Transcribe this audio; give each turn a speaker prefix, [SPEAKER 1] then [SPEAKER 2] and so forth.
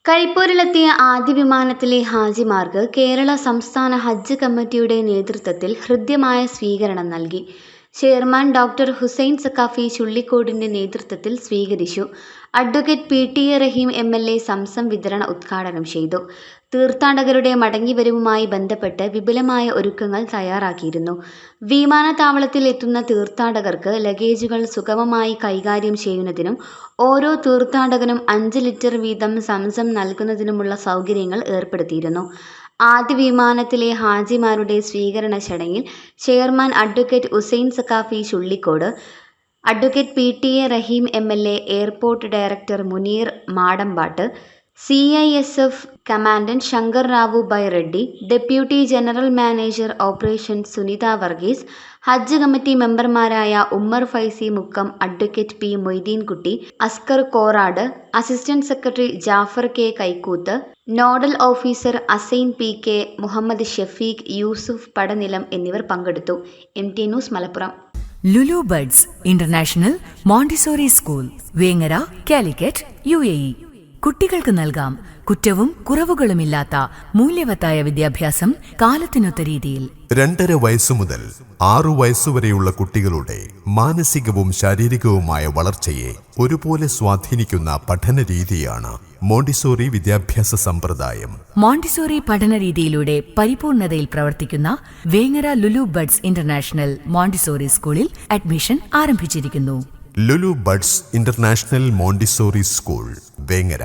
[SPEAKER 1] കരിപ്പൂരിലെത്തിയ ആദ്യ വിമാനത്തിലെ ഹാജിമാർക്ക് കേരള സംസ്ഥാന ഹജ്ജ് കമ്മിറ്റിയുടെ നേതൃത്വത്തിൽ ഹൃദ്യമായ സ്വീകരണം നൽകി. ചെയർമാൻ ഡോക്ടർ ഹുസൈൻ സഖാഫി ചുള്ളിക്കോടിന്റെ നേതൃത്വത്തിൽ സ്വീകരിച്ചു. Advocate PTA. Rahim MLA. Zamzam വിതരണ ഉദ്ഘാടനം ചെയ്തു. തീർത്ഥാടകരുടെ മടങ്ങിവരവുമായി ബന്ധപ്പെട്ട് വിപുലമായ ഒരുക്കങ്ങൾ തയ്യാറാക്കിയിരുന്നു. വിമാനത്താവളത്തിൽ എത്തുന്ന തീർത്ഥാടകർക്ക് ലഗേജുകൾ സുഗമമായി കൈകാര്യം ചെയ്യുന്നതിനും ഓരോ തീർത്ഥാടകനും 5 ലിറ്റർ വീതം സംസം നൽകുന്നതിനുമുള്ള സൗകര്യങ്ങൾ ഏർപ്പെടുത്തിയിരുന്നു. ആദ്യ വിമാനത്തിലെ ഹാജിമാരുടെ സ്വീകരണ ചടങ്ങിൽ chairman advocate Hussain Sakhafi Chullikode, advocate PTA. Rahim MLA., airport director Muneer Madambat, CISF commandant Shankar Rao Byreddy, deputy general manager operations Sunitha Varghese, Hajj committee മെമ്പർമാരായ Ummer Faizy Mukkam, advocate P. Moideenkutty, Askar Korad, assistant secretary Jafar K. Kaikooth, nodal officer Assain PK., Muhammed Shafeeq, Yusuf Padanilam എന്നിവർ പങ്കെടുത്തു. MT news Malappuram.
[SPEAKER 2] Lulu buds international Montessori school, Vengara, Calicut, UAE. കുട്ടികൾക്ക് നൽകാം കുറ്റവും കുറവുകളുമില്ലാത്ത മൂല്യവത്തായ വിദ്യാഭ്യാസം കാലത്തിനൊത്ത രീതിയിൽ.
[SPEAKER 3] 2.5 വയസ്സു മുതൽ 6 വയസ്സുവരെയുള്ള കുട്ടികളുടെ മാനസികവും ശാരീരികവുമായ വളർച്ചയെ ഒരുപോലെ സ്വാധീനിക്കുന്ന പഠന രീതിയാണ് മോണ്ടിസോറി വിദ്യാഭ്യാസ സമ്പ്രദായം.
[SPEAKER 2] മോണ്ടിസോറി പഠന രീതിയിലൂടെ പരിപൂർണതയിൽ പ്രവർത്തിക്കുന്ന Vengara Lulu buds international Montessori സ്കൂളിൽ അഡ്മിഷൻ ആരംഭിച്ചിരിക്കുന്നു.
[SPEAKER 3] Lulu buds international Montessori school, Vengara.